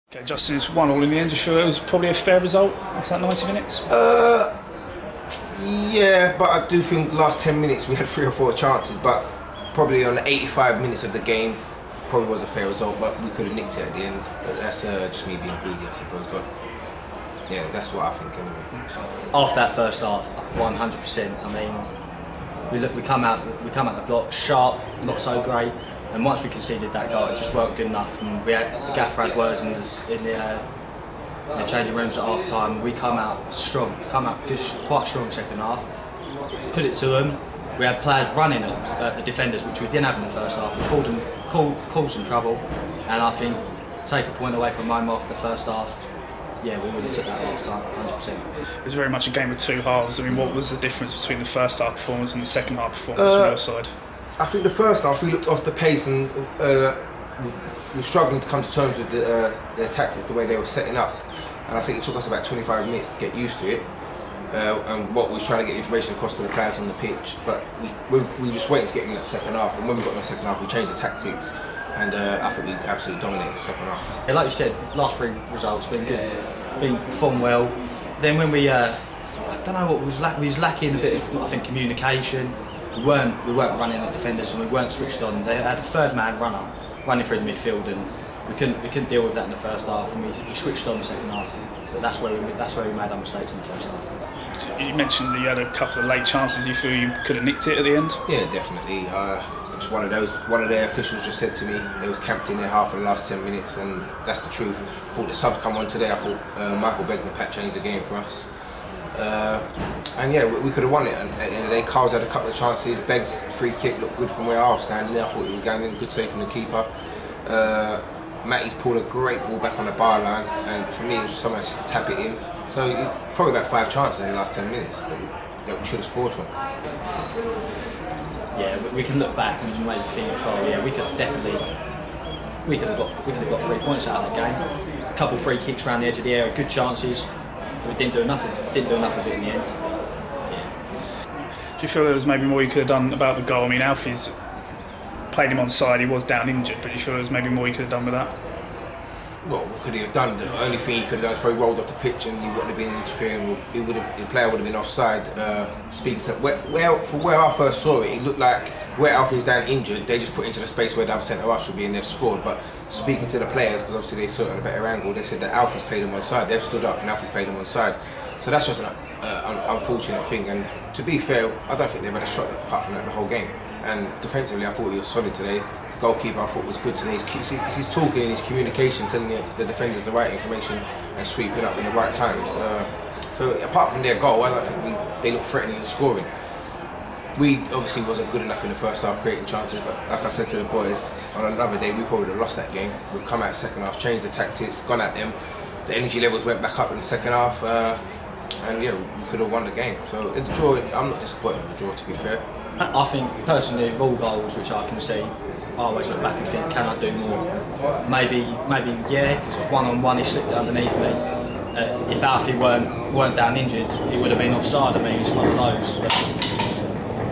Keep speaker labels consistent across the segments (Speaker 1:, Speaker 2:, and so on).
Speaker 1: Okay, Justin, it's 1-1 in the end. Do you feel it was probably a fair result after that 90 minutes?
Speaker 2: Yeah, but I do think the last 10 minutes we had 3 or 4 chances, but probably on the 85 minutes of the game, probably was a fair result, but we could have nicked it at the end. But that's just me being greedy, I suppose. But yeah, that's what I think anyway.
Speaker 3: After that first half, 100%. I mean, we come out the block sharp, not so great, and once we conceded that goal, it just weren't good enough. And the gaffer had words in the changing rooms at half time. We come out strong, quite strong second half. Put it to them. We had players running at the defenders, which we didn't have in the first half. We caused some trouble, and I think take a point away from home after the first half. Yeah, we would have took that half time, 100%.
Speaker 1: It was very much a game of two halves. I mean, what was the difference between the first half performance and the second half performance from your side?
Speaker 2: I think the first half we looked off the pace and we were struggling to come to terms with their tactics, the way they were setting up. And I think it took us about 25 minutes to get used to it. And what we was trying to get information across to the players on the pitch. But we were just waiting to get in that second half. And when we got in the second half, we changed the tactics. And I think we absolutely dominated the second half.
Speaker 3: Yeah, like you said, last 3 results been good, been performed well. Then when we, I don't know what was we was lacking a bit of, I think, communication. We weren't running at defenders and we weren't switched on. They had a third man runner running through the midfield, and we couldn't deal with that in the first half. And we switched on in the second half. But that's where we made our mistakes in the first half.
Speaker 1: You mentioned that you had a couple of late chances. You feel you could have nicked it at the end?
Speaker 2: Yeah, definitely. Just one of those. One of their officials just said to me they was camped in there half of the last 10 minutes, and that's the truth. I thought the subs come on today. I thought Michael Beggs and Pat changed the game for us. And yeah, we could have won it. And at the end of the day, Carl's had a couple of chances. Beggs' free kick looked good from where I was standing there. I thought it was going in, good save from the keeper. Matty's pulled a great ball back on the bar line, and for me it was just someone to tap it in. So probably about 5 chances in the last 10 minutes that we should have scored from.
Speaker 3: Yeah, we can look back and maybe think, oh yeah, we could have got 3 points out of that game. A couple free kicks around the edge of the area, good chances. But we didn't do enough of it in the end.
Speaker 1: Yeah. Do you feel there was maybe more you could have done about the goal? I mean, Alfie's played him on side. He was down injured, but do you feel there was maybe more you could have done with that?
Speaker 2: Well, what could he have done? The only thing he could have done is probably rolled off the pitch, and he wouldn't have been interfering. The player would have been offside. Speaking to from where I first saw it, it looked like where Alfie was down injured, they just put into the space where the other centre half should be, and they've scored. But speaking to the players, because obviously they saw it at a better angle, they said that Alfie's played him on side. They've stood up, and Alfie's played him on side. So that's just an unfortunate thing. And to be fair, I don't think they've had a shot apart from that the whole game. And defensively, I thought he was solid today. The goalkeeper, I thought, was good today. He's talking and his communication, telling the defenders the right information and sweeping up in the right times. So apart from their goal, I don't think they look threatening in scoring. We obviously wasn't good enough in the first half creating chances, but like I said to the boys, on another day we probably would have lost that game. We've come out second half, changed the tactics, gone at them. The energy levels went back up in the second half, and yeah, we could have won the game. So in the draw, I'm not disappointed with the draw, to be fair.
Speaker 3: I think personally, of all goals which I can see, I always look back and think, can I do more? Maybe yeah, because one-on-one he slipped it underneath me. If Alfie weren't down injured, he would have been offside. I mean, it's one of those. But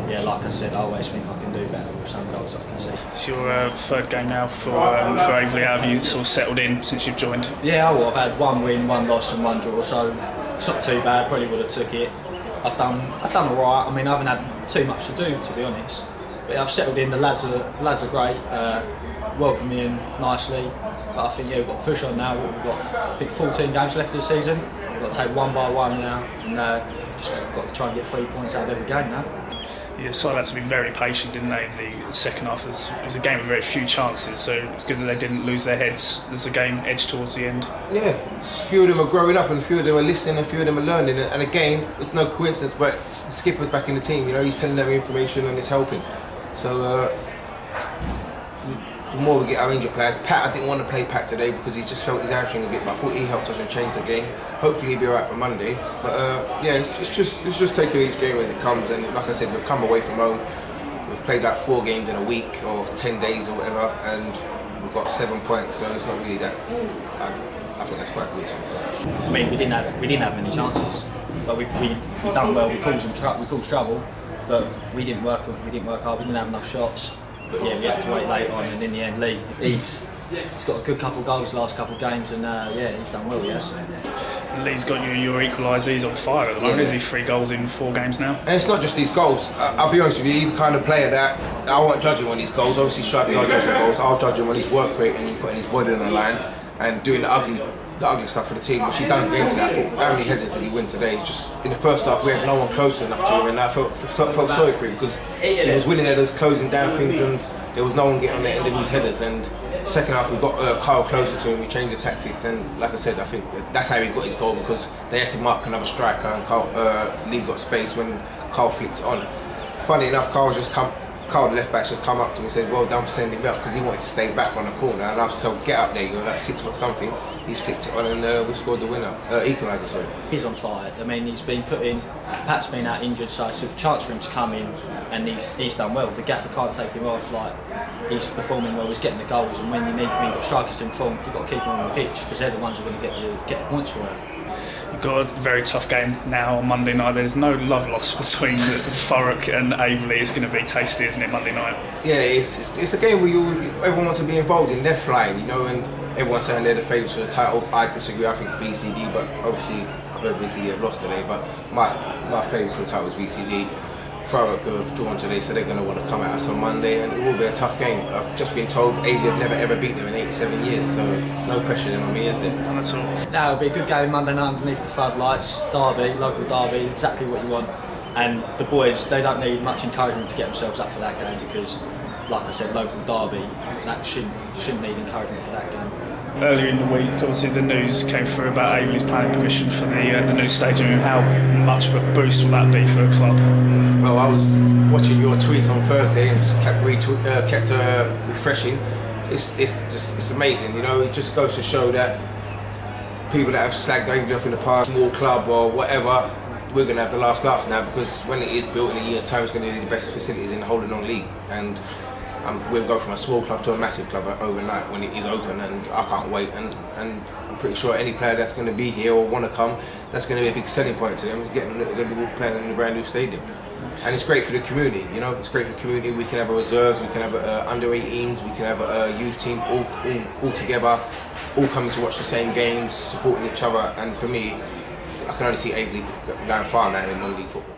Speaker 3: yeah, like I said, I always think I can do better with some goals that I can see.
Speaker 1: It's your third game now for Aveley. How have you sort of settled in since you've joined?
Speaker 3: Yeah, I've had 1 win, 1 loss and 1 draw, so it's not too bad. Probably would have took it. I've done all right. I mean, I haven't had too much to do, to be honest. But I've settled in. The lads are great. Welcome me in nicely. But I think yeah, we've got to push on now. We've got I think 14 games left of the season. We've got to take one by one now, and just got to try and get 3 points out of every game now.
Speaker 1: Yeah, so had to be very patient, didn't they? In the second half, it was a game with very few chances, so it's good that they didn't lose their heads as the game edged towards the end. Yeah,
Speaker 2: a few of them are growing up, and a few of them are listening, and a few of them are learning. And again, it's no coincidence, but the skipper's back in the team. You know, he's telling them information and it's helping. So the more we get our injured players, Pat, I didn't want to play Pat today because he just felt his hamstring a bit, but I thought he helped us and changed the game. Hopefully he'll be alright for Monday. But yeah, it's just taking each game as it comes, and like I said, we've come away from home. We've played like 4 games in a week or 10 days or whatever, and we've got 7 points, so it's not really that. I think that's quite good.
Speaker 3: I mean, we didn't have many chances, but we done well. We caused trouble, but we didn't work hard. We didn't have enough shots. But yeah, we had to wait late on, and in the end, Lee, He's got a good couple of goals the last couple of games, and yeah, he's done well, yes.
Speaker 1: Lee's got your equaliser. He's on fire at the moment. Is he 3 goals in 4 games now?
Speaker 2: And it's not just these goals. I'll be honest with you, he's the kind of player that I won't judge him on these goals. Obviously, strikers are judging goals. I'll judge him on his work rate and putting his body on the line and doing the ugly stuff for the team, which he done against that. How many headers did he win today? Just in the first half, we had no one close enough to him, and I felt sorry for him because he was winning headers, closing down things, and there was no one getting on the end of his headers. And second half, we got Kyle closer to him. We changed the tactics, and like I said, I think that's how he got his goal, because they had to mark another striker, and Lee got space when Kyle flicked it on. Funny enough, Kyle, the left back, just come up to me and said, "Well done for sending me up," because he wanted to stay back on the corner. And I've said, "Get up there, you're like 6 foot something." He's flicked it on, and we scored the winner, equaliser. Sorry.
Speaker 3: He's on fire. I mean, he's been put in. Pat's been out injured, so it's a chance for him to come in, and he's done well. The gaffer can't take him off. Like, he's performing well. He's getting the goals, and when you've got strikers in form, you've got to keep them on the pitch, because they're the ones who are going to get the points for it.
Speaker 1: You've got a very tough game now on Monday night. There's no love lost between Thurrock and Aveley. It's going to be tasty, isn't it, Monday night?
Speaker 2: Yeah, it's a game where everyone wants to be involved in. They're flying, you know, and everyone's saying they're the favourites for the title. I disagree. I think VCD, but obviously I heard VCD have lost today. But my favourite for the title is VCD. Thurrock have drawn today, so they're going to want to come at us on Monday, and it will be a tough game. I've just been told Aveley have never ever beaten them in 87 years, so no pressure then on me, is there?
Speaker 1: None at all.
Speaker 3: No, it'll be a good game Monday night underneath the floodlights. Derby, local derby, exactly what you want. And the boys, they don't need much encouragement to get themselves up for that game, because, like I said, local derby, that shouldn't need encouragement for that game.
Speaker 1: Earlier in the week, obviously the news came through about Aveley's planning permission for the new stadium. How much of a boost will that be for a club?
Speaker 2: Well, I was watching your tweets on Thursday and kept refreshing. It's amazing, you know. It just goes to show that people that have slagged Aveley off in the past, small club or whatever, we're going to have the last laugh now, because when it is built in a year's time, it's going to be the best facilities in the whole of non-league. And we'll go from a small club to a massive club overnight when it is open, and I can't wait. And I'm pretty sure any player that's going to be here or want to come, that's going to be a big selling point to them, is getting them playing in a brand new stadium. And it's great for the community, you know. It's great for the community. We can have a reserves, we can have a under 18s, we can have a youth team all together, all coming to watch the same games, supporting each other. And for me, I can only see Aveley going far now in non-league football.